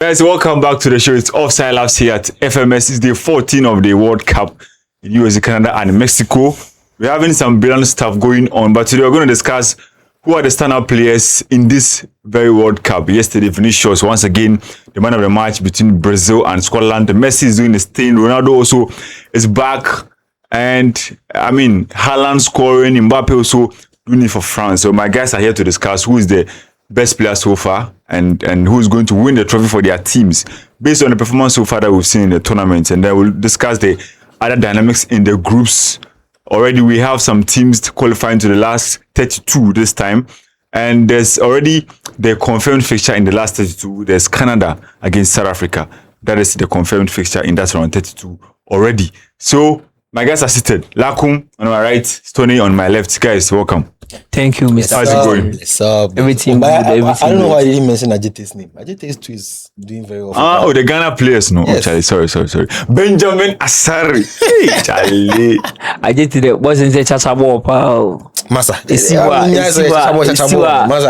Guys, welcome back to the show. It's Offside Labs here at FMS. It's day 14 of the World Cup in USA, Canada, and Mexico. We're having some brilliant stuff going on, but today we're going to discuss who are the standout players in this very World Cup. Yesterday, Vinicius, once again, the man of the match between Brazil and Scotland. Messi is doing his thing. Ronaldo also is back. And, Haaland scoring, Mbappe also doing it for France. So my guys are here to discuss who is the best player so far and who is going to win the trophy for their teams based on the performance so far that we've seen in the tournament. And then we'll discuss the other dynamics in the groups. Already we have some teams qualifying to the last 32 this time. And there's already the confirmed fixture in the last 32. There's Canada against South Africa. That is the confirmed fixture in that round 32 already. So my guys are seated. Lakum on my right, Tony on my left. Guys, welcome. Thank you, Mr. How's it going? What's up? Everything good, I everything don't know good. why I didn't mention Ajite's name. Ajite's too is doing very well. The Ghana players, no. Yes. Oh, Charlie, sorry. Benjamin Asari. Hey, Charlie. I did today. Wasn't it Chachabo, pal? Masa. Isiwa.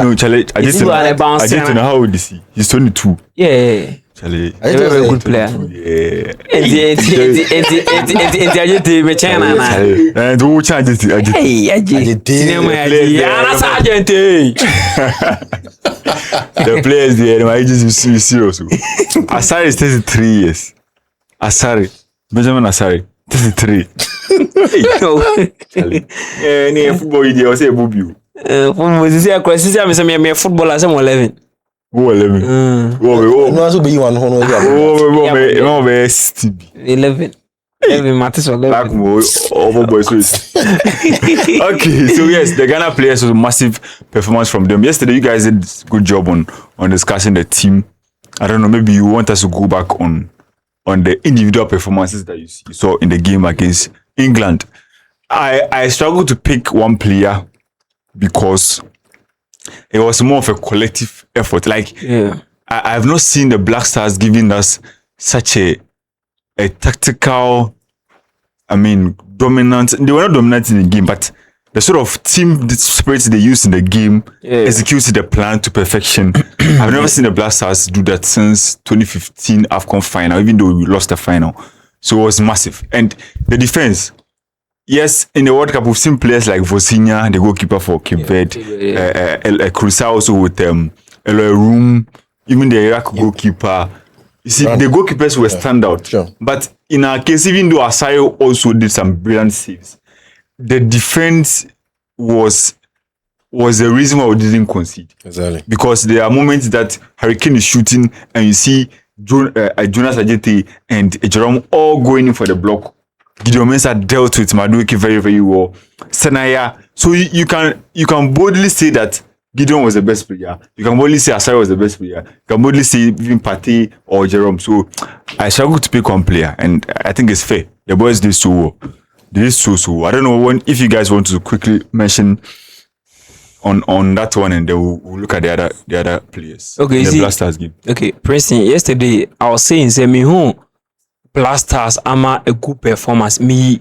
No, Charlie, I It's didn't who are the bounce, know how old is he? He's 22. Yeah. Charlie. A very good player. Yeah. And who charges it? Hey, Ajit. The players there, my age is serious. Asari is 33 years. Benjamin Asari, 33. Hey, football idiot, I say Bobby. Football as 11. Who 11? No, also be one. Oh, 11 matters or 11. Okay, so yes, the Ghana players was a massive performance from them. Yesterday, you guys did a good job on discussing the team. I don't know, maybe you want us to go back on the individual performances that you saw in the game against England. I struggled to pick one player because it was more of a collective effort. Like, Yeah. I have not seen the Black Stars giving us such a tactical, dominant. They were not dominant in the game, but the sort of team spirit they used in the game executed the plan to perfection. I've never seen the Black Stars do that since 2015 AFCON final, even though we lost the final. So it was massive. And the defense, yes, in the World Cup, we've seen players like Vosinia, the goalkeeper for Cape Verde, Cruzado also with Eloy Room, even the Iraq goalkeeper. You see, the goalkeepers were standout. Sure. But in our case, even though Asayo also did some brilliant saves, the defense was the reason why we didn't concede. Exactly. Because there are moments that Hurricane is shooting and you see Jonas Ajete and Jerome all going in for the block. Gideon Mensah dealt with Madueke very, very well. Senaya. So you can boldly say that Gideon was the best player. You can boldly say Asari was the best player. You can boldly say even Partey or Jerome. So I struggle to pick one player, and I think it's fair. The boys did so well. They did so well. I don't know if you guys want to quickly mention on that one, and then we'll look at the other players. Okay, in the see- Black Stars game. Okay, Princeton, yesterday I was saying, say, me who Black Stars ama a good performance. Me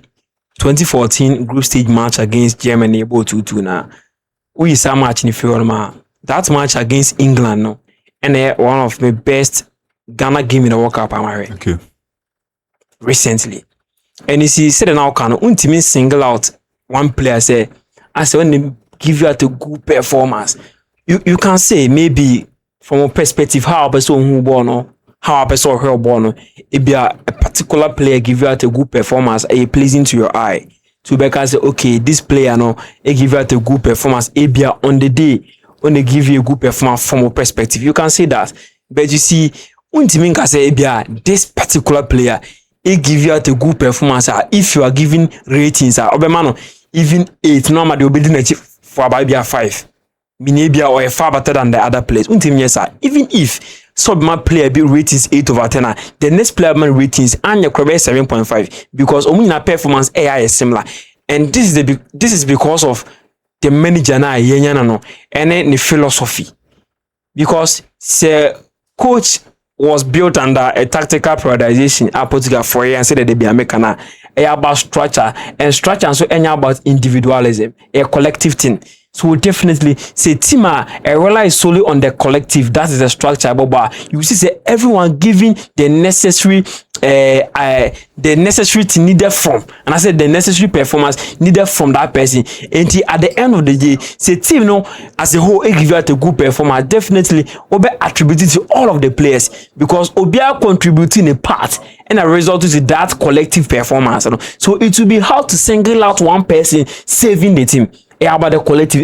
2014 group stage match against Germany, about 2-2 now. We saw match in the that match against England, no, and one of the best Ghana game in the World Cup, am I right? Okay. Recently. And you see, said now can ultimately single out one player, say, I say when they give you a good performance, you can say maybe from a perspective how a person who born, how a person who born, it be a particular player give you a good performance, a pleasing to your eye. To because say, okay, this player no, it give you a good performance, it be on the day when they give you a good performance from a perspective. You can say that. But you see, ultimately can say this particular player, it give you a good performance. If you are giving ratings, even 8, normally they'll be doing for about 5. Maybe or far better than the other players. Even if my player be ratings 8/10, the next player man ratings and your 7.5 because only performance AI is similar. And this is because of the manager and then the philosophy. Because coach was built under a tactical prioritization at Portugal for years and said that they be American. About structure and so about individualism, a collective thing. So definitely, say team relies solely on the collective. That is the structure. But you see, say everyone giving the necessary to needed from, and I said the necessary performance needed from that person. And at the end of the day, say team as a whole, give out a good performance. Definitely, will be attributed to all of the players because Obia contributing a part and a result is that collective performance. So it will be hard to single out one person saving the team. About the collective.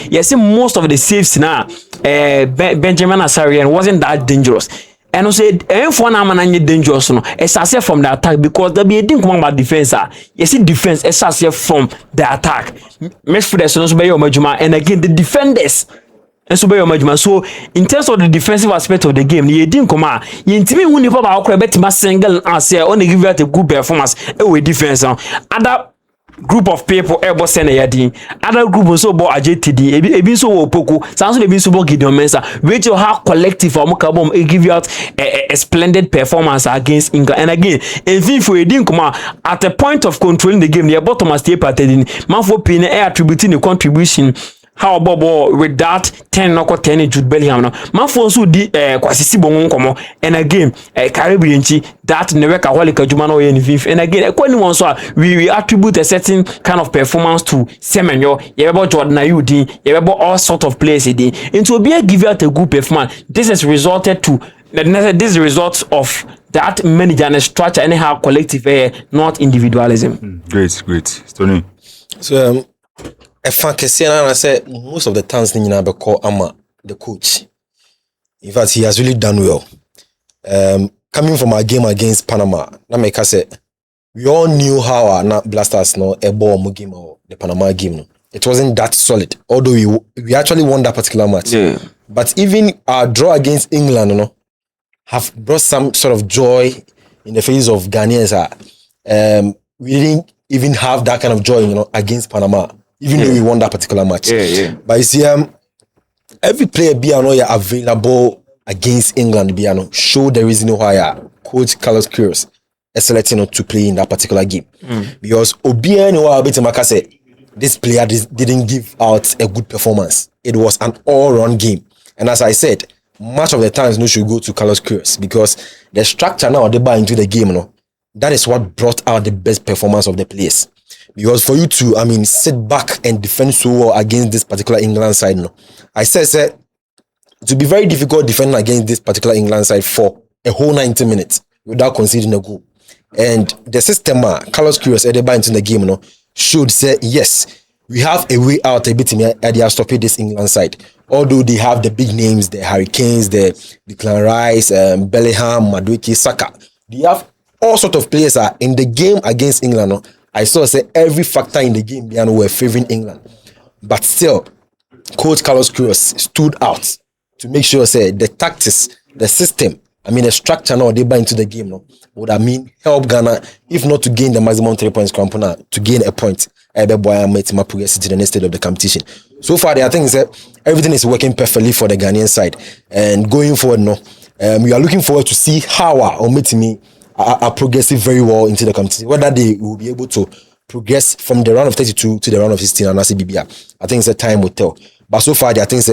Yes, most of the saves now, Benjamin Asarian wasn't that dangerous. And I said, for now, man, dangerous. It's as from the attack because there be a thing about defense. Yes, defense is as from the attack. And again, the defenders. And so in terms of the defensive aspect of the game, you didn't come out. You intimate when you pop out bet single and say only give you a good performance with defense. Other group of people able send a yadi. Other group also bo AJTD. Ebi so opoku. Sounds ebi so bo Gideon Mensah. Which you have collective or mukabom give you out a splendid performance against England. And again, if you didn't come out at a point of controlling the game, the bottom must stay parted in. Man for pin attributing the contribution. How about with that 10 knock 10 Jude Bellingham now? Man for so di kwasisi bongo komo. And again, Caribbean that never Kawalika Jumano and again, we attribute a certain kind of performance to Semenyo, you about Jordan Ayudi, you about all sort of players and to be a give out a good performance. This has resulted to this result of that manager structure anyhow collective not individualism. Great. Tony. So if I can say, I said most of the times they call Ama the coach. In fact, he has really done well. Coming from our game against Panama, that make us say we all knew how our Blasters a ball game or the Panama game. It wasn't that solid, although we actually won that particular match. Yeah. But even our draw against England, have brought some sort of joy in the face of Ghanaians. We didn't even have that kind of joy, against Panama. Even though we won that particular match. Yeah. But you see, every player available against England show the reason why Coach Carlos Queiroz is selecting to play in that particular game. Because said this player didn't give out a good performance. It was an all-round game. And as I said, much of the times no should go to Carlos Queiroz because the structure now they buy into the game, that is what brought out the best performance of the players. Because for you to, sit back and defend so well against this particular England side, I said to be very difficult defending against this particular England side for a whole 90 minutes without conceding a goal. And the system, Carlos Queiroz, Edeba into the game, should say, yes, we have a way out a bit in the stopping this England side. Although they have the big names, the Hurricanes, the Declan Rice, Bellingham, Madueke, Saka. They have all sorts of players in the game against England. I saw every factor in the game were favoring England. But still, Coach Carlos Queiroz stood out to make sure the tactics, the system, the structure now they buy into the game would help Ghana, if not to gain the maximum 3 points, to gain a point. Progress to the next stage of the competition. So far, I think everything is working perfectly for the Ghanaian side. And going forward, we are looking forward to see how are progressing very well into the competition. Whether they will be able to progress from the round of 32 to the round of 16 and BBR. I think time will tell. But so far, I think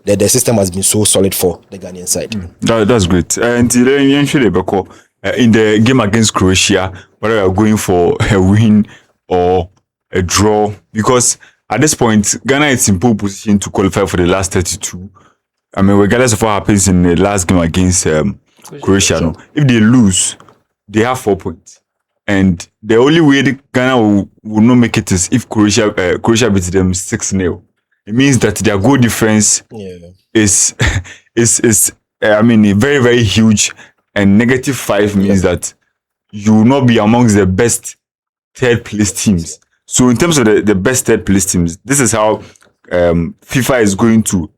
the system has been so solid for the Ghanaian side. That's great. And in the game against Croatia, whether we are going for a win or a draw, because at this point, Ghana is in pole position to qualify for the last 32. Regardless of what happens in the last game against Croatia, if they lose, they have 4 points. And the only way Ghana will not make it is if Croatia beats them 6-0. It means that their goal difference is very, very huge. And -5 means that you will not be amongst the best third place teams. So in terms of the best third place teams, this is how FIFA is going to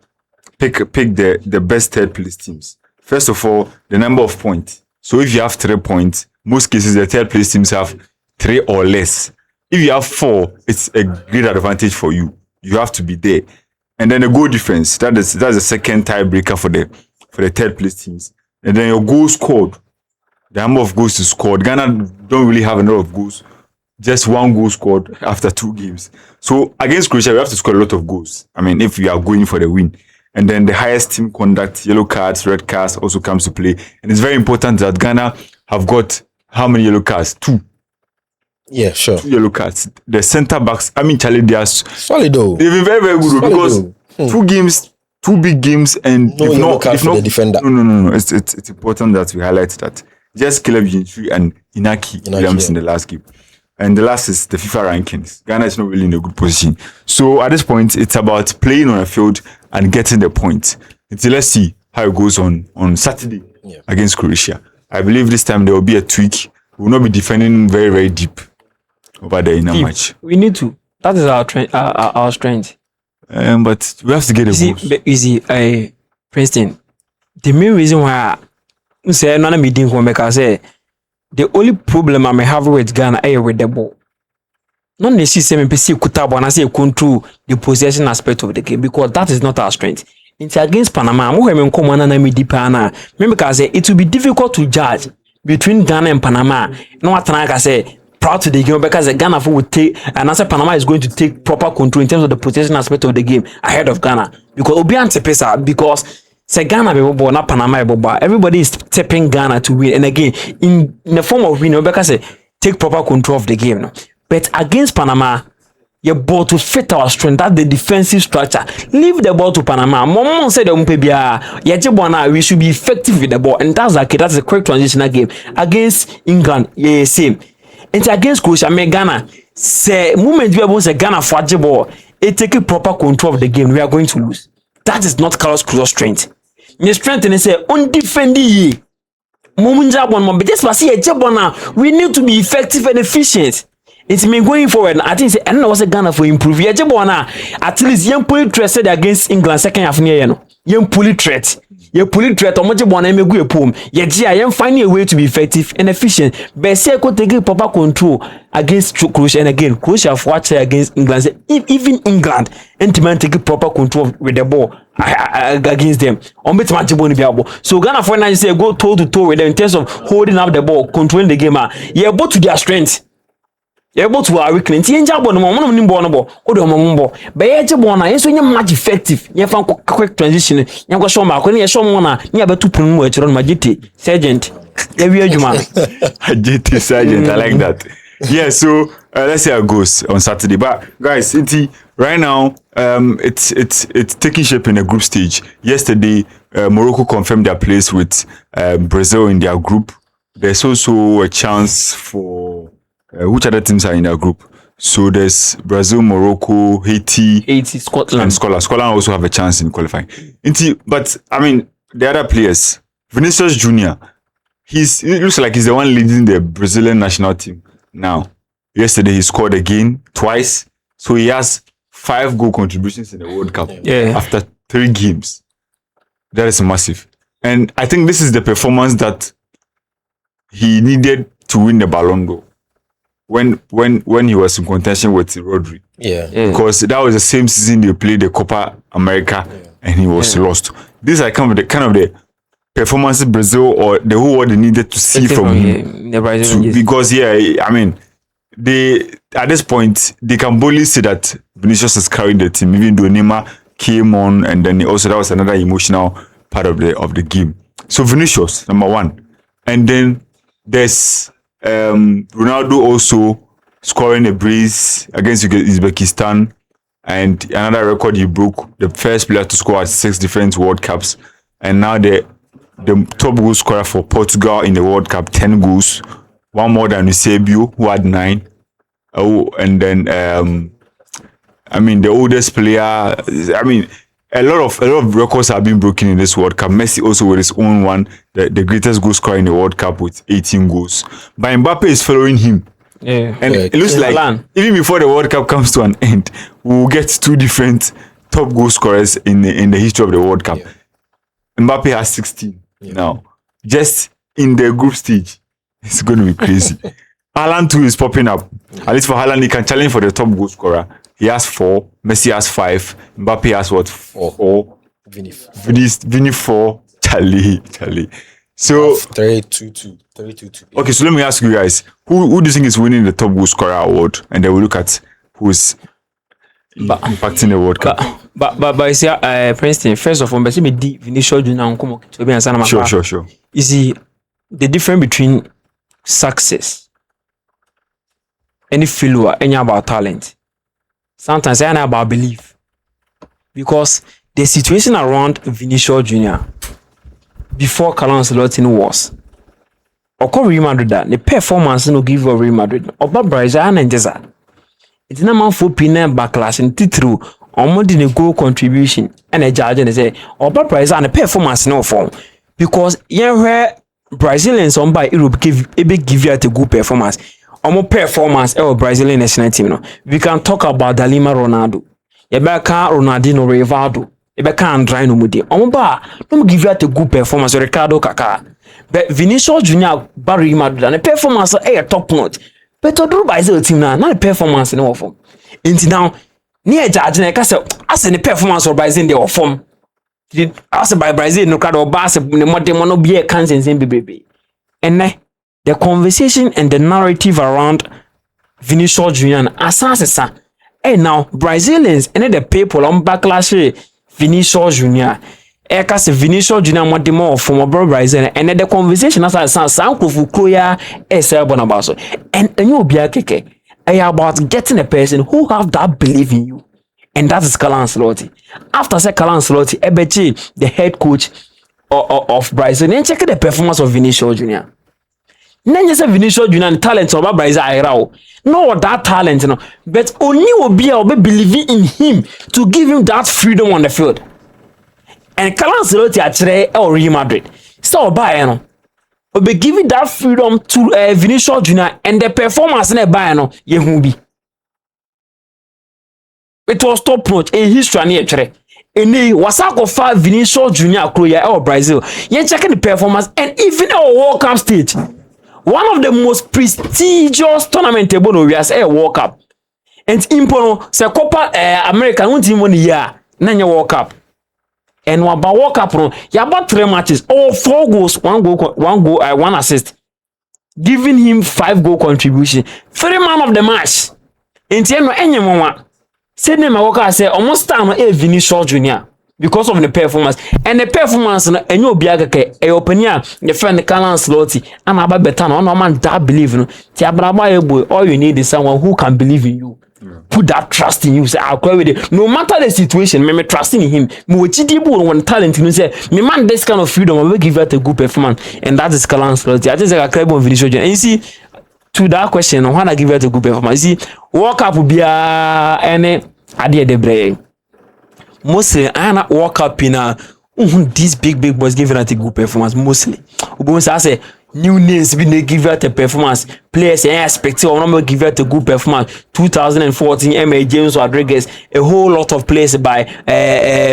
pick the best third place teams. First of all, the number of points. So if you have 3 points, most cases the third place teams have 3 or less. If you have 4, it's a great advantage for you. You have to be there. And then the goal difference, that's the second tiebreaker for the third place teams. And then your goals scored, the number of goals you scored. Ghana don't really have a lot of goals just 1 goal scored after 2 games. So against Croatia, we have to score a lot of goals. I mean, if we are going for the win. And then the highest team conduct, yellow cards, red cards also comes to play. And it's very important that Ghana have got how many yellow cards? 2. Yeah, sure. 2 yellow cards. The centre backs, I mean, Charlie, they are Solid though. they've been very, very good Solid because though. 2 games, 2 big games, and No yellow card for the defender. No. It's important that we highlight that. Just Caleb Gentry and Inaki Williams in the last game. And the last is the FIFA rankings. Ghana is not really in a good position. So at this point, it's about playing on a field and getting the point. Until let's see how it goes on Saturday against Croatia. I believe this time there will be a tweak. We will not be defending very, very deep over there in a match. We need to. That is our strength. But we have to get a goals. Princeton, the main reason why I say none of me didn't come because the only problem I may have with Ghana is with the ball. Not necessarily PC Kutabo and I say control the possession aspect of the game because that is not our strength. It's against Panama. I'm going to come on and deep because it will be difficult to judge between Ghana and Panama. No what I say proud to the game because Ghana will take and I say Panama is going to take proper control in terms of the possession aspect of the game ahead of Ghana because Obiante Pesa because say Ghana be not Panama be everybody is stepping Ghana to win and again in the form of winning because say take proper control of the game no? But against Panama your ball to fit our strength that's the defensive structure leave the ball to Panama mom said we should be effective with the ball and that's the correct transitional game against England same and against Croatia Ghana say moment we are say Ghana for the ball it take proper control of the game we are going to lose. That is not Carlos Cruz's strength. Your strength is undefended. But just we need to be effective and efficient. It's me going forward. I think I know what's a Ghana for improve. At least young pull threat against England second half near young pull threat. You pull it threat or much one and make a poem. Yet, I am finding a way to be effective and efficient. But say I could take proper control against Croatia and again, Croatia watch against England. Even England, and man take proper control with the ball against them. On bit match so Ghana for now say go toe to toe with them in terms of holding up the ball, controlling the game. Yeah, both to their strength. You're able to our weakness. You ain't job on the moment of Nimbo, or the Mambo. But you're able to much effective. You found quick transition. You got show mark when you show one. You have 2 points on my GT Sergeant. Every man. GT Sergeant, I like that. Yeah, so let's see how it goes on Saturday. But guys, right now, it's taking shape in the group stage. Yesterday, Morocco confirmed their place with Brazil in their group. There's also a chance for which other teams are in their group? So there's Brazil, Morocco, Haiti, Scotland. And Scotland. Scotland also have a chance in qualifying. But I mean, the other players, Vinicius Junior, it looks like he's the one leading the Brazilian national team now. Yesterday he scored again twice, so he has 5 goal contributions in the World Cup after 3 games. That is massive, and I think this is the performance that he needed to win the Ballon d'Or. When he was in contention with Rodri. Because that was the same season they played the Copa America and he was lost. These are kind of the performances Brazil or the whole world needed to see from him. Because I mean, they at this point they can boldly say that Vinicius has carried the team, even though Neymar came on and then also that was another emotional part of the game. So Vinicius, number 1. And then there's Ronaldo also scoring a brace against Uzbekistan, and another record he broke, the first player to score at 6 different World Cups, and now the top goal scorer for Portugal in the World Cup, 10 goals, 1 more than Eusebio who had 9. And then I mean the oldest player. I mean a lot of records have been broken in this World Cup. Messi also with his own one, the greatest goal scorer in the World Cup with 18 goals. But Mbappe is following him. And it looks like even before the World Cup comes to an end, we'll get 2 different top goal scorers in the history of the World Cup. Mbappe has 16 now. Just in the group stage. It's going to be crazy. Haaland too is popping up. At least for Haaland, he can challenge for the top goal scorer. He has 4. Messi has 5. Mbappe has what? 4. Vini 4. Charlie. So 3-2-2. 3-2-2. okay, so let me ask you guys, who do you think is winning the top goal scorer award? And then we look at who's impacting the World Cup. But you see, Princeton, first of all, but see me Vinicius Junior to be answered. Sure. You see, the difference between success, any failure, any about talent. Sometimes I know about belief. Because the situation around Vinicius Junior before Carlo Ancelotti was Real Madrid, the performance no give Real Madrid. Oba Brazil and Jeza. It's not man for pina backlash and titru on the goal contribution and a judge and say Oba Brazil and the performance no form. Because where Brazilians on by Europe give you a good performance. Performance of Brazilian national team. No, we can talk about Dalima Ronaldo. Yebeka Ronaldinho Rivaldo. Yebeka André Numudi. Don't give you a good performance. Ricardo Kaká. But Vinicius Junior Barry Madrid and the performance a top notch. But to do Brazil team now, not the performance in our form. Until now, near judge and I say the performance of Brazil in their form. As by Brazil no card or bass the more mono be a Kansas in baby. And the conversation and the narrative around Vinicius Junior assassin. And now Brazilians and the people on backlash Vinicius Junior. Because Vinicius Junior want more from Brazil and the conversation as I sound of Ukoya Bonabaso. And you be a keke about getting a person who have that belief in you. And that is Carlo Ancelotti. After Carlo Ancelotti, Ebechi, the head coach of Brazil, and check the performance of Vinicius Junior. Then you say Vinicius Junior and talent of Brazil. No, that talent, you know, but only will be believing in him to give him that freedom on the field. And Carlo Ancelotti actually Real Madrid. So Bayern will be giving that freedom to Vinicius Junior and the performance in the Bayern Yehubi. It was top notch in history actually. And Wasako for Vinicius Junior Kroya Brazil. You checking the performance and even our World Cup stage. One of the most prestigious tournament table we are World Cup. And Impono se Copa America won't even year Nanya World Cup. And about World Cup you about 3 matches, all 4 goals, 1 goal, 1 assist. Giving him 5 goal contribution. 3 man of the match. And no any moment. Said name I say almost time Vinicius Junior because of the performance. And the performance and you be a open the friend Carlo Ancelotti and about better no man that believe no. All you need is someone who can believe in you. Put that trust in you. Say I'll cry with it. No matter the situation, me trusting in him. Me when talent you say me man this kind of freedom I will give you a good performance. And that is Carlo Ancelotti. I just say I cry on Vinicius Junior. And you see to that question, when I give it a good performance, you see, World Cup will be any idea de brain. Mostly, I not World Cup in these big boys giving it a good performance. Mostly, I say new names when they give it a performance. Players I expect to number give it a good performance. 2014, M.A. James Rodriguez, a whole lot of players by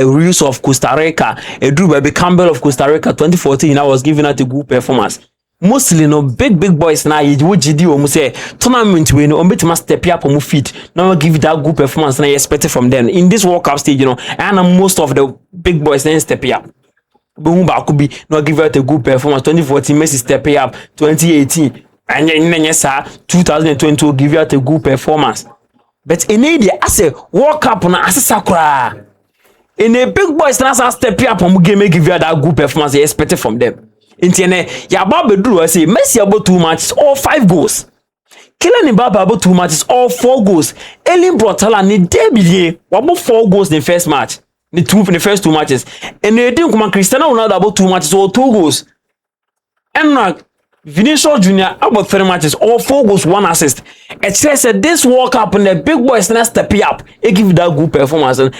Rios of Costa Rica, a Drew Baby Campbell of Costa Rica. 2014, I was giving it a good performance. Mostly no big boys now you would GD say tournament we no bit must step up on feet now give that good performance and I expect it from them in this World Cup stage, you know, and most of the big boys then step up. Bumba could be not give it a good performance. 2014 Messi step up, 2018 and then 2022 give it a good performance. But in India I say World Cup na as Sakura in a big boys now step up on give you that good performance I expect it from them. Intiene ya Baba Drew say Messi about 2 matches all 5 goals. Kylian Mbappe about 2 matches all 4 goals. Erling Brotala ni debut about 4 goals in the first match. The first 2 matches. And they think come Cristiano Ronaldo about 2 matches all 2 goals. And Vinicius Junior about 3 matches all 4 goals 1 assist. It says that this World Cup and the big boys now step up. They give that good performance and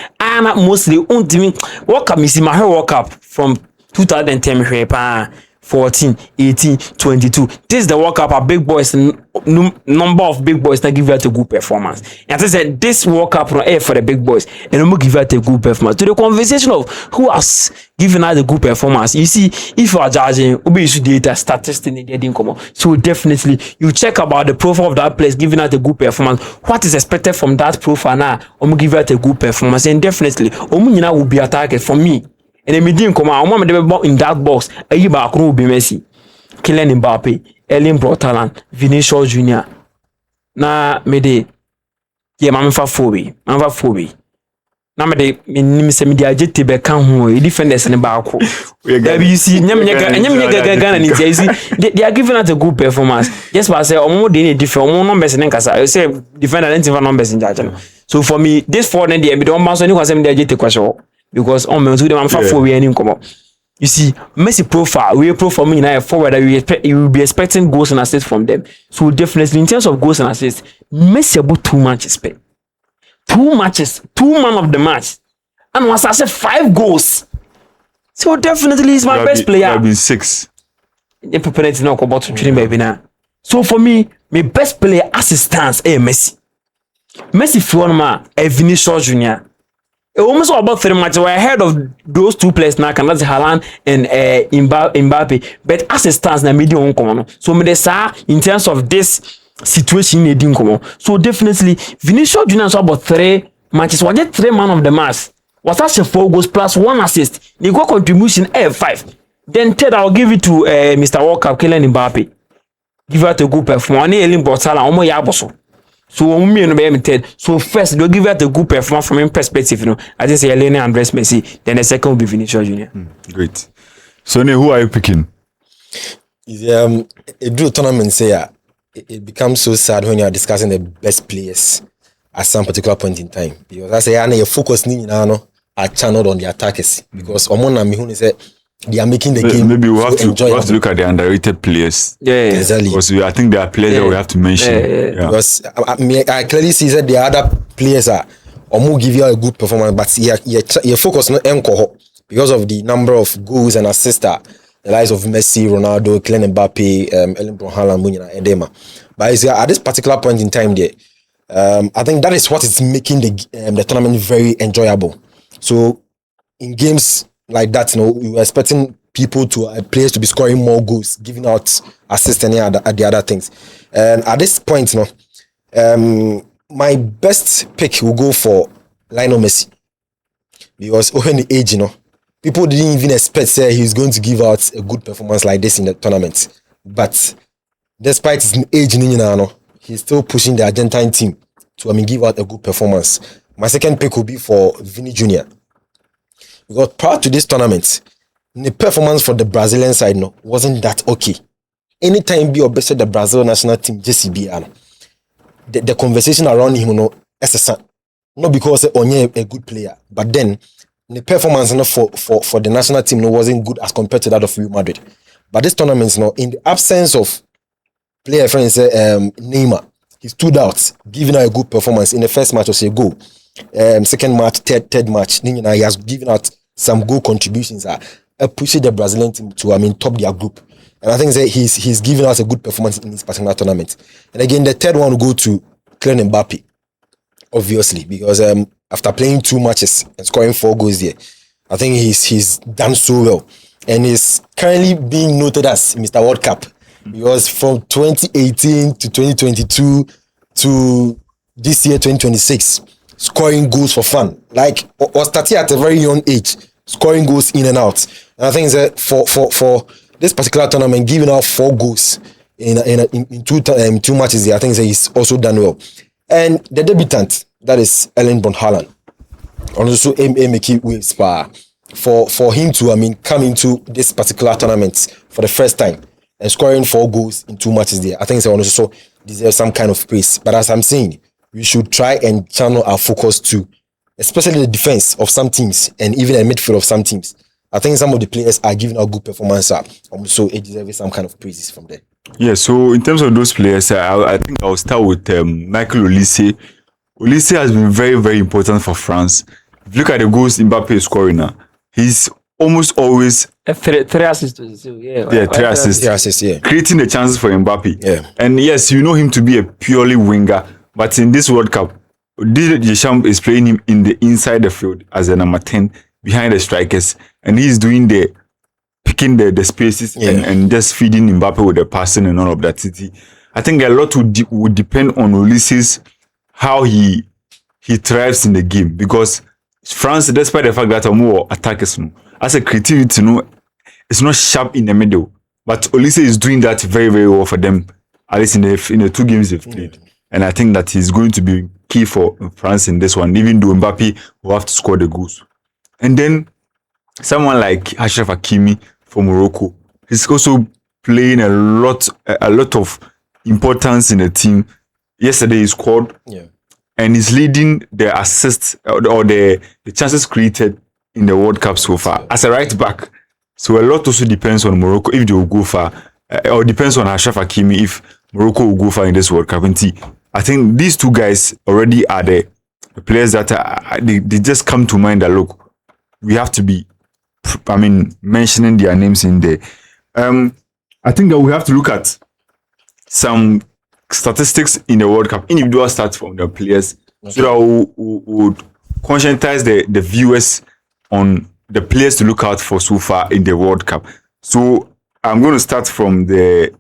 mostly World Cup is my World Cup from 2010 14, 18, 22. This is the World Cup. Our big boys, number of big boys that give you a good performance. And I said, this World Cup no air for the big boys, and we give you a good performance. To the conversation of who has given us a good performance, you see, if you are judging, we issue data, statistics, in the income. So definitely, you check about the profile of that place, giving us a good performance. What is expected from that profile now? We give you a good performance, and definitely, will be a target for me. And then me didn't come out. Mama de in that box. You back will be Messi, Kylian Mbappe, Erling Braut Haaland, Vinicius Junior. Na me de yeah, mama fa phobe. Na me de me se me de agete be kan ho e defenders ne ba ko. That you see nyam Ghana ni you see they are giving out a good performance. Just by say omo de ne different omo numbers ne kasa. You say defender don't numbers in charge. So for me this four then they be don bounce any kwasem de agete kwasho because on me to them fa phobe any nkomo. You see, Messi profile, we profile me now forward that you will be expecting goals and assists from them. So definitely in terms of goals and assists, Messi about 2 matches pay. 2 matches, 2 man of the match. And once I said 5 goals. So definitely he's my best player. There have been 6. The prepared now about to train baby now. So for me, my best player as it stands, Messi. Messi Fiona, Vinicius Junior. Almost about 3 matches. We're ahead of those 2 players now, and that's Haaland and Mbappe. But as it stands, na medium on. So me say in terms of this situation, they didn't come on. So definitely, Vinicius Junior is about 3 matches. Was it 3 man of the match? Was actually 4 goals plus 1 assist. They got contribution 5. Then third, I'll give it to Mr. World Cup, Kylian Mbappe. Give out a good performance. Erling Braut Haaland, Omo Yaboso. So me no be third. So first they'll give it a good performance from him perspective, you know. I just say Lionel Andres Messi. Then the second will be Vinicius Junior. Great. So who are you picking? A draw tournament say it becomes so sad when you are discussing the best players at some particular point in time. Because I say your focus are channeled on the attackers. Because Omona Mihun say they are making the game. Maybe we have to look at the underrated players. Yeah. Exactly. Because I think there are players that we have to mention. Yeah. Because I clearly see that the other players are Omo give you a good performance, but your focus not encore because of the number of goals and assists the likes of Messi, Ronaldo, Kylian Mbappe, Erling Braut Haaland, Munyana, Edema. But at this particular point in time, there, I think that is what is making the tournament very enjoyable. So in games like that, you know, we were expecting players to be scoring more goals, giving out assists and the other things. And at this point, you know, my best pick will go for Lionel Messi. Because when the age, you know, people didn't even expect he was going to give out a good performance like this in the tournament. But despite his age, you know, he's still pushing the Argentine team to give out a good performance. My second pick will be for Vini Jr. Because prior to this tournament, the performance for the Brazilian side wasn't that okay. Anytime be obsessed the Brazil national team, JCB, the conversation around him, not because Onye a good player, but then the performance for the national team wasn't good as compared to that of Real Madrid. But this tournament, in the absence of player friends, Neymar, he stood out, giving out a good performance in the first match was a goal. Second match, third match, he has given out some goal contributions pushing the Brazilian team to top their group. And I think that he's giving us a good performance in this particular tournament. And again, the third one will go to Kylian Mbappe, obviously, because after playing 2 matches and scoring 4 goals there, I think he's done so well. And he's currently being noted as Mr. World Cup. Because from 2018 to 2022 to this year, 2026, scoring goals for fun. Like, or starting at a very young age, scoring goals in and out. And I think that for this particular tournament, giving out 4 goals in 2 matches, I think that he's also done well. And the debutant, that is Erling Braut Haaland, also make waves for him to come into this particular tournament for the first time and scoring 4 goals in 2 matches there. I think they also deserve some kind of praise. But as I'm saying, we should try and channel our focus to especially the defense of some teams and even the midfield of some teams. I think some of the players are giving a good performance, so it deserves some kind of praises from there. Yeah, so in terms of those players, I think I'll start with Michael Olise. Olise has been very, very important for France. If you look at the goals Mbappe is scoring now, he's almost always 3 assists. Yeah, 3 assists. 3 assists, yeah. Creating the chances for Mbappe. Yeah. And yes, you know him to be a purely winger, but in this World Cup, Didier Deschamps is playing him in the inside the field as a number 10 behind the strikers, and he's doing picking the spaces and just feeding Mbappe with the passing and all of that. I think a lot would depend on Ulises, how he thrives in the game, because France, despite the fact that more attackers, as a creativity, it's not sharp in the middle. But Olise is doing that very, very well for them, at least in the 2 games they've played. And I think that he's going to be key for France in this one, even though Mbappe will have to score the goals. And then someone like Achraf Hakimi for Morocco, he's also playing a lot of importance in the team. Yesterday he scored, and he's leading the assists or the chances created in the World Cup so far as a right back. So a lot also depends on Morocco if they will go far, or depends on Achraf Hakimi if Morocco will go far in this World Cup. And I think these 2 guys already are the players that they just come to mind that look, we have to be, mentioning their names in there. I think that we have to look at some statistics in the World Cup, individual stats from the players, so that we would conscientize the viewers on the players to look out for so far in the World Cup. So I'm going to start from the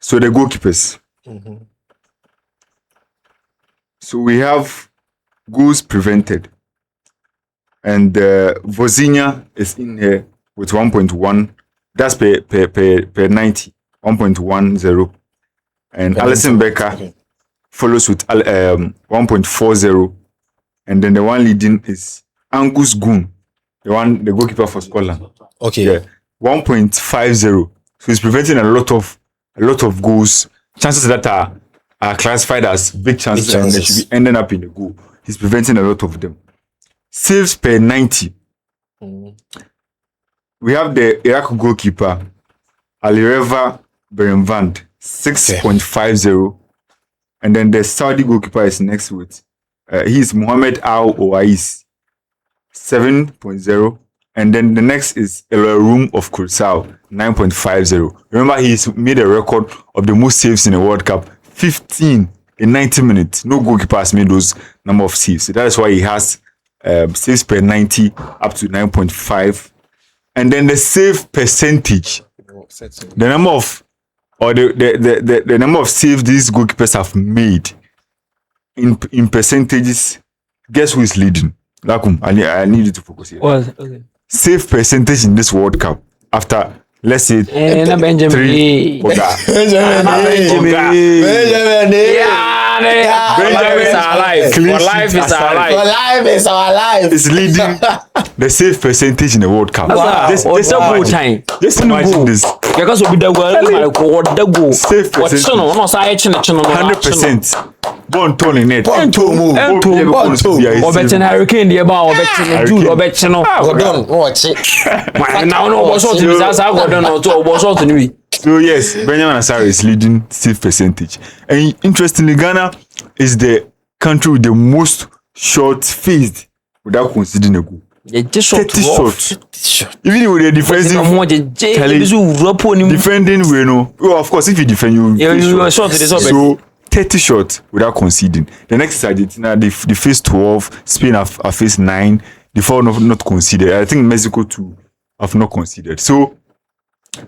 goalkeepers. So we have goals prevented, and Vozinha is in here with 1.1. That's per 90, 1.10, and Alisson Becker follows with 1.40, and then the one leading is Angus Gunn, the goalkeeper for Scotland. Okay. Yeah, 1.50. So he's preventing a lot of goals, chances that are classified as big chances, and they should be ending up in the goal. He's preventing a lot of them. Saves per 90. We have the Iraq goalkeeper, Alireza Berenvand, 6.50. And then the Saudi goalkeeper is next with, he's Mohamed Al Owais, 7.0. And then the next is Elorum of Curacao, 9.50. Remember, he's made a record of the most saves in the World Cup, 15 in 90 minutes. No goalkeeper has made those number of saves. So that is why he has saves per 90 up to 9.5. And then the save percentage, the number of the number of saves these goalkeepers have made in percentages. Guess who is leading? Lakum, I need you to focus here. Okay. Save percentage in this World Cup after, let's say, Benjamin. 3. Life is our life. Life is our life. Life is our life. Is leading the save percentage in the World Cup. Wow. Just Time. imagine this. Because we the go. Save percentage. 100%. Bon tone in it. Obechen hurricane the about obechen Jude obechen no. Gordon, watch it. Now no was sort to Sasa Gordon no to was sort to me. So yes, Benjamin Asare is leading save percentage. And interestingly, Ghana is the country with the most shots faced without considering a goal. 30 shots. Even with the defensive defending, we know. Well, of course, if you defend, you are short. So 30 shots without conceding. The next is Argentina. They faced 12. Spain have faced 9. The 4 not conceded. I think Mexico too have not conceded. So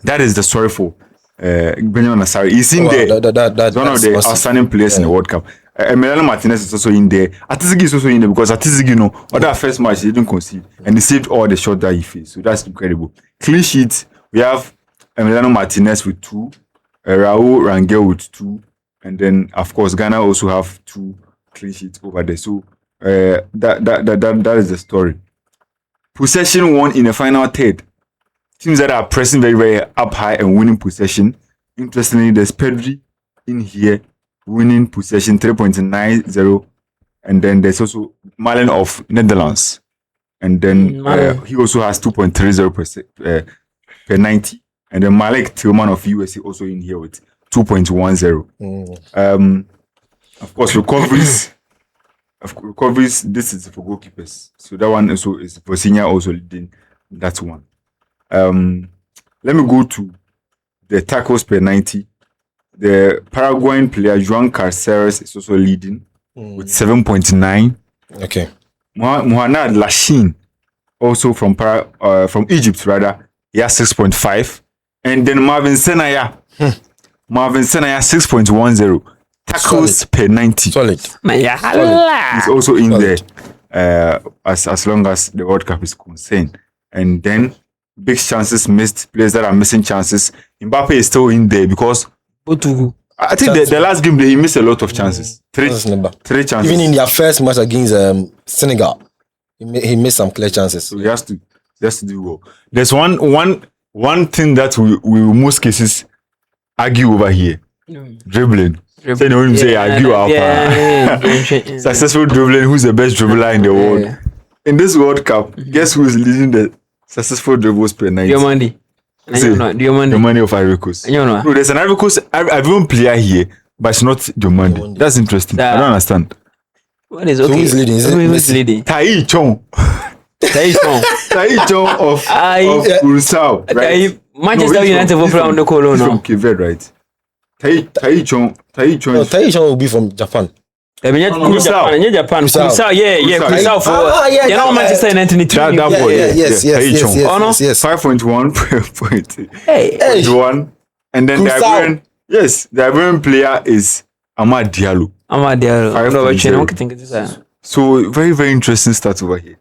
that is the story for Benjamin Asare. He's in there. That's one of the outstanding players in the World Cup. Emiliano Martinez is also in there. Atizigi is also in there because Atizigi, other first match he didn't concede and he saved all the shots that he faced. So that's incredible. Clean sheets. We have Emiliano Martinez with 2, Raul Rangel with 2, and then of course Ghana also have 2 clean sheets over there. So that is the story. Possession won in the final third. Teams that are pressing very, very up high and winning possession. Interestingly, there's Pedri in here winning possession 3.90, and then there's also Malen of Netherlands, and then he also has 2.30% per 90, and then Malik Tillman of USA also in here with 2.10. Of course, recoveries. This is for goalkeepers, so that one also is Vozinha also leading that one. Let me go to the tackles per 90. The Paraguayan player Joan Carceres is also leading with 7.9. Okay. Mohamed Lashin, also from Egypt rather, he has 6.5. And then Marvin Senaya 6.10. Tackles per 90. Solid. He's also in there. as long as the World Cup is concerned. And then big chances missed, players that are missing chances. Mbappe is still in there because I think the last game he missed a lot of chances. Three chances. Even in their first match against Senegal, he missed some clear chances. So he has to do well. There's one thing that we will most cases argue over here. Dribbling. Say no, say argue successful dribbling. Who's the best dribbler in the world? In this World Cup, guess who is leading the successful dribbles per night? Diomande of Ivory Coast. No, there's an Ivory Coast Ivorian player here, but it's not Diomande. That's interesting. I don't understand. What is okay? So who's leading? Who's leading? Tai Chong. Tai Chong of Curacao, right? Manchester United will play on the Colo now. From Cape Verde, right? Tai Chong will be from Japan. Curacao. Curacao for Manchester United. That boy, yes. 5.1. And then the Ivorian player is Amad Diallo. So very, very interesting stats over here.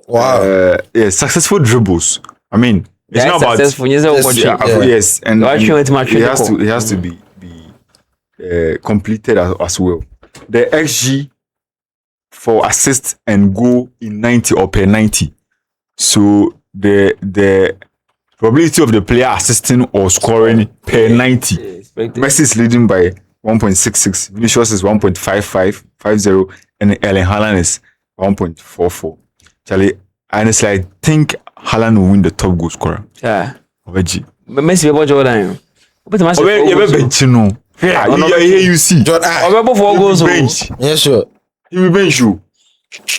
Wow. Successful dribbles. I mean, it's not about yes, and it has to be completed as well. The XG for assist and goal in 90 or per 90. So the probability of the player assisting or scoring per 90. Messi is leading by 1.66. Vinicius is 1.50, and Erling Haaland is 1.44. Charlie, honestly, I think Haaland will win the top goal scorer. Yeah. Messi will Jordan. You see. Bench. Yeah, sure. He will bench you.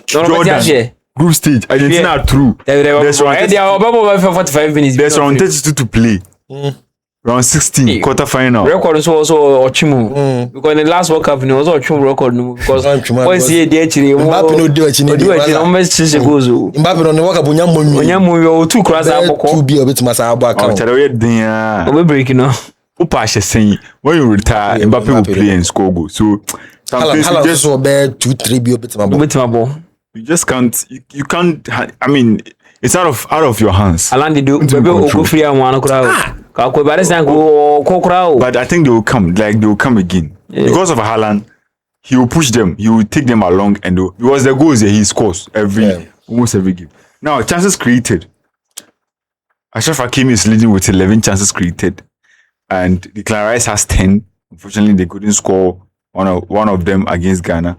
Jordan. Group stage. Argentina are through. There's around 45 minutes. There's around 32 to play. Round 16, quarter-final. Record is also Ochimu. Because in the last World Cup, it was Ochimu record. Because once he did actually, Mbappe no do actually. Mbappe no work up Onyamu 2 cross up. 2 be a bit masa abaka. We break now. Upa saying when you retire, Mbappe will play and score goal. So Haaland just 2-3 be a bit mabo. You just can't. You can't. I mean, it's out of your hands. Haaland do. But I think they will come. Like they will come again because of Haaland. He will push them. He will take them along, and because the goals he scores almost every game. Now chances created. Achraf Hakimi is leading with 11 chances created, and Declan Rice has 10. Unfortunately, they couldn't score one of them against Ghana.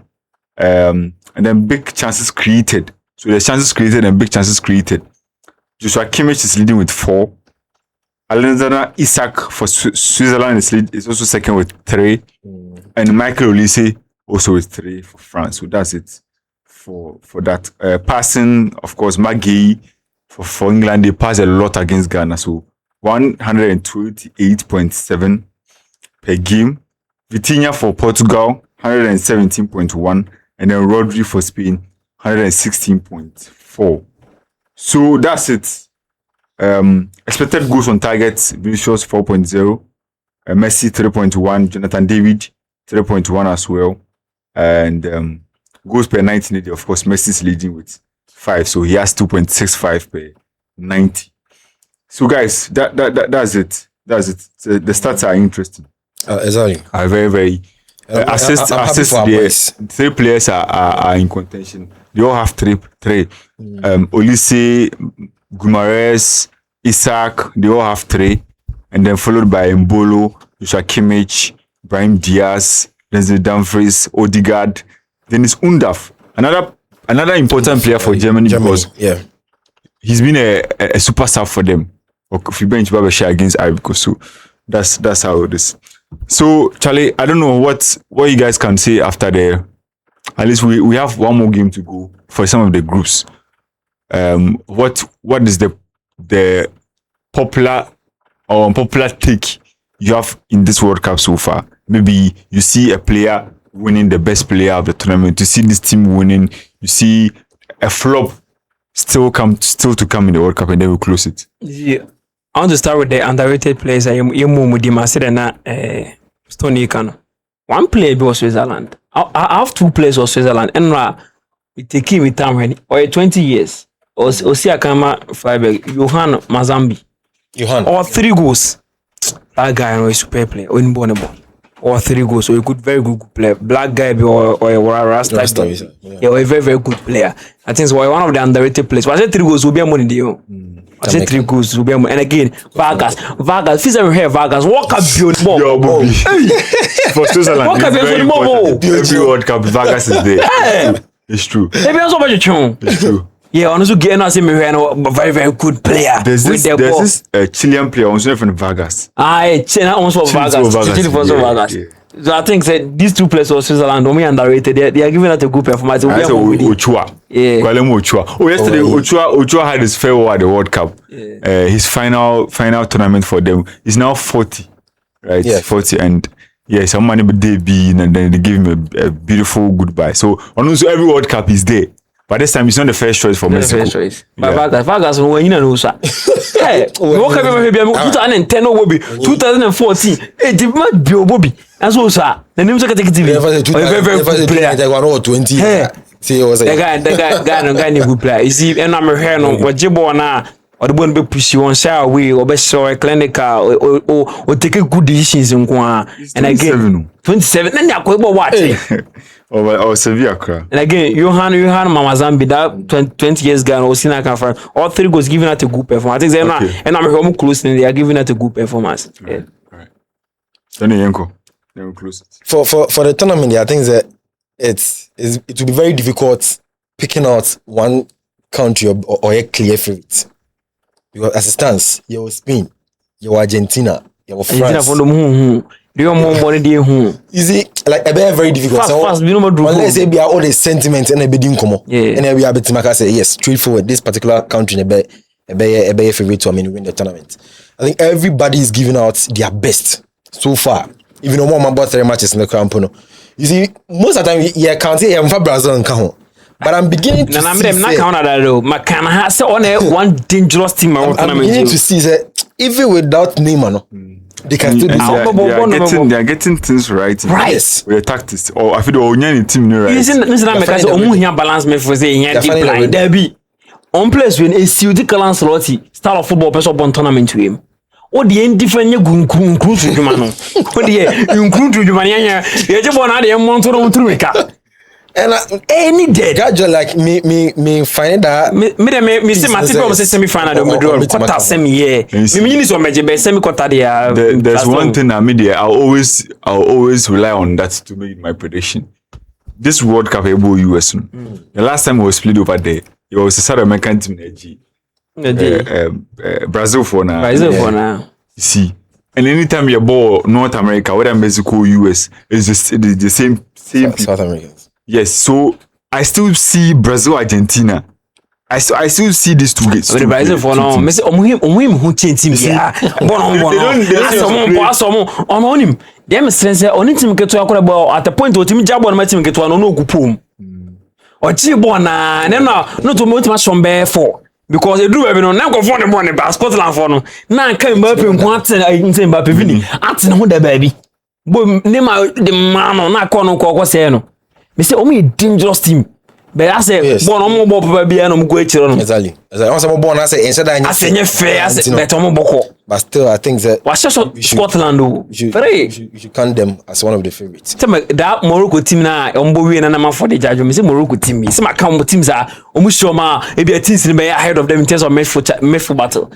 And then big chances created. So there's chances created and big chances created. Joshua Kimmich is leading with 4. Alexander Isak for Switzerland is also second with 3. And Michael Olise also with 3 for France. So that's it for that. Passing, of course, Maggie for England, they pass a lot against Ghana. So 128.7 per game. Vitinha for Portugal, 117.1. And then Rodri for Spain, 116.4. So that's it. Expected goals on target, Vinicius 4.0, Messi 3.1, Jonathan David 3.1 as well. And goals per 90, of course, Messi is leading with 5. So he has 2.65 per 90. So guys, that's it. That's it. So the stats are interesting. Exactly. Are very, very assist there. 3 players are in contention. They all have 3. Olise, Guimaraes, Isak, they all have 3. And then followed by Mbolo, Joshua Kimmich, Brahim Diaz, Denzel Dumfries, Odegaard. Then it's Undaf, another important player for Germany because he's been a super sub for them. If you bench Babasha against Ivory Coast, so that's how it is. So Charlie, I don't know what you guys can say after at least we have one more game to go for some of the groups. What is the popular or unpopular take you have in this World Cup so far? Maybe you see a player winning the best player of the tournament. You see this team winning. You see a flop still to come in the World Cup, and then we close it. Yeah. I want to start with the underrated players. Stony Kano. One player was Switzerland. I have 2 players of Switzerland. And we take him with time when or 20 years. Osia Kama Freiburg, Johan Mazambi. Johan. Or 3 goals. That guy is a super player, unburnable. Or 3 goals, so a very good player. Black guy or a Rasta. Yeah, a very good player. I think it's one of the underrated players. But I said 3 goals will be a money deal. I said 3 goals will be a money. And again, Vargas, if you hear Vargas, walk up beyond ball. Yo, Bobby. For Switzerland, Walk up it's very beyond ball. important. Every World Cup, Vargas is there. It's true. Maybe also about your It's true. yeah, honestly, getting us in a very, very good player. There's this Chilean player, also from Vargas. China almost for Vargas. Yeah. So I think that these 2 players of Switzerland are underrated. They are giving out a good performance. I said Ochoa. Yeah. Kwalemu Ochoa. Oh, yesterday Ochoa had his farewell at the World Cup. Yeah. His final tournament for them. He's now 40, right? Yeah. 40, and yeah, some money but they be, and then they give him a beautiful goodbye. So also every World Cup is there. But this time it's not the first choice for Mexico. First choice. But Vargas when you know sir. Hey, what can we be 2010 or 2014? It might be Bobby. And so sir, the name take TV. Very good player. 20. Hey. See was the guy good player. You see, and I'm here no what jibo na or the one be push you on share away or be show clinical or take good decisions in and again 27 then you go watch. Or Sevilla cry. And again, Johan Mamazambi, that 20 years guy, or Sina Kafar, all 3 goals giving out a good performance. I think they're not, and I'm home close, and they are giving out a good performance. Right. Sonny Yenko, they will close it. For the tournament, yeah, I think that it will be very difficult picking out one country or a clear favorite. Because as it stands, you're Spain, you're Argentina, you're France. Do you more money dear who? You see, like a very difficult. Fast, we know unless they be all the sentiments and a bidding come on. Yeah. And then we have to say yes, straightforward. This particular country a favorite to win the tournament. I think everybody is giving out their best so far. Even though more about 3 matches in the camp. You see, most of the time you can't say I'm from Brazil and Cajon. But I'm beginning to see. I'm not counting that though. Makana has on one dangerous team. I'm beginning to see that even without Neymar, they can still do they are getting things right. Right. With the tactics. Or I feel the Onyani team no right. Listen, because here balance me for say here deep line. There be on place when a CUD Lancelotti style of football person on tournament to him. What the end different you include to you man. What the include to you man here. You just want to month on through it. And any day gradually like me find that me say my team say semi final do me quarter semi here me need so be semi quarter there. There's one thing I media I'll always rely on that to make my prediction. This World Cup able US the last time it was played over there it was a South American team Brazil for now. You see, and anytime you ball North America whether Mexico US it's just the same South Americans. Yes, so I still see Brazil, Argentina. I still see these 2 games. But Brazil for now, me say omuhim who change team yeah. On him. Them strength say on team get to akora at the point o team jabo on my team get to no gupum. O chi bo na no to mo team shombe for because they do no na go for the money ba Scotland for no. Na kan Mbappe nko atin Mbappe vini. Atin ho da baby. Bo Neymar the man na kono ko say no. Me say a dangerous team. But I say born on mo papa bia no go echiro no. Exactly. Once I'm born I say instead that I fair but omo boko. But still I think that Scotland you should count them as one of the favorites. Tell me that Morocco team na ombo we na ma for the judge. Me say Morocco team. Me say my count teams are omo show ma e be teams be ahead of them in terms of midfield battle.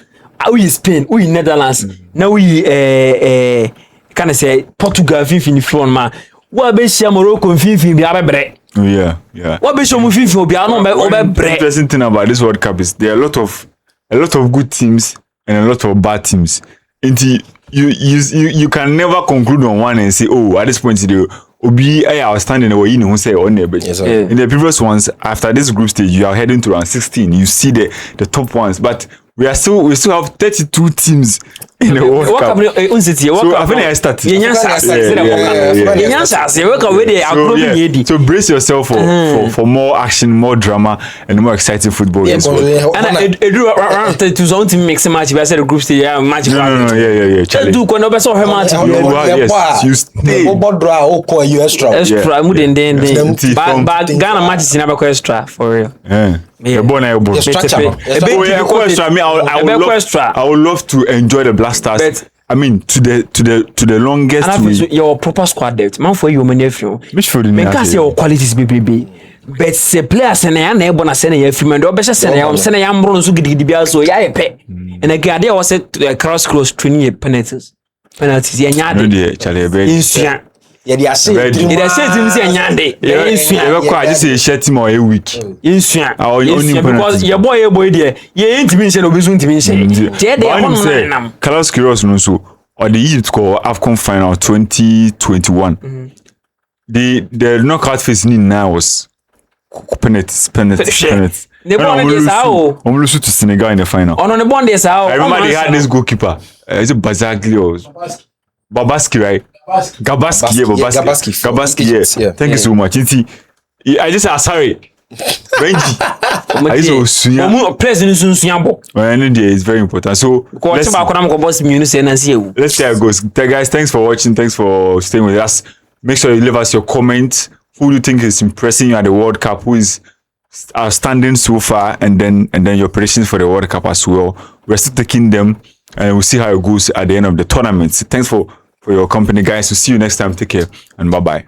We Spain, we Netherlands. Now we can I say Portugal in front ma. What be share Morocco fifi bi abebre. Yeah. What be show mu fifi obi anu obebre. Interesting thing about this World Cup is there are a lot of good teams and a lot of bad teams. You can never conclude on one and say, oh, at this point the obi I was standing away you know say on there but in the previous ones after this group stage you are heading to round 16 you see the top ones but we still have 32 teams in the World World Cup. Cup unsiti World So Cup. I think I started. Yenya chance say the World Cup. Yenya chance World Cup we dey agro bi yedi. So brace yourself for more action, more drama, and more exciting football. Yeah, in sport. And edu round 32 something mix match we say the group stage match. No, yeah. Charlie. Do ko no be so her match. Yes, you stay. You extra. Extra mu den. From- But Ghana matches in about extra for real. Yeah. Yeah. The ball na your ball. Yes, structure, no? A bit Oh yeah, difficult. extra. I mean, I would love to enjoy the Blasters. But- I mean, to the longest And way. after your proper squad depth, man for you many of you. Midfield ni Me ase. can say your qualities be. But say players na ya na ebo na say na ya free man. Do be say na ya say na ya mbro no so gidigidi bia so ya ye pe. And again there was a cross training penalties. Penalties ya No nyaade. dear, Charlie. Very. Insua. Yeah, they are Ready. saying. It say team say nyaade. Insua. I just say share team or a week. Insua. Only Because penalty. your boy there. Ye intimi say no be so intimi say. Tie dey But on nam. Carlos Queiroz no so or the Egypt call AFCON final 2021. The knockout phase now was penalties. The ball against how? Lose to Senegal in the final. On the bond is how. I remember they had this goalkeeper. Is it Bazagli or Babaski, right? Gabaski, yeah, Babaski. Gabaski, yeah. Thank you so much. I just sorry. Benji. I just Omu president sunsun bo. it's very important. So Ko ti ba ko na ko boss mi say na see ewu. let's see how it goes. Guys, thanks for watching. Thanks for staying with us. Make sure you leave us your comment. Who do you think is impressing you at the World Cup? Who is standing so far? And then your predictions for the World Cup as well. We're still taking them, and we'll see how it goes at the end of the tournament. Thanks for your company, guys. We'll see you next time. Take care and bye bye.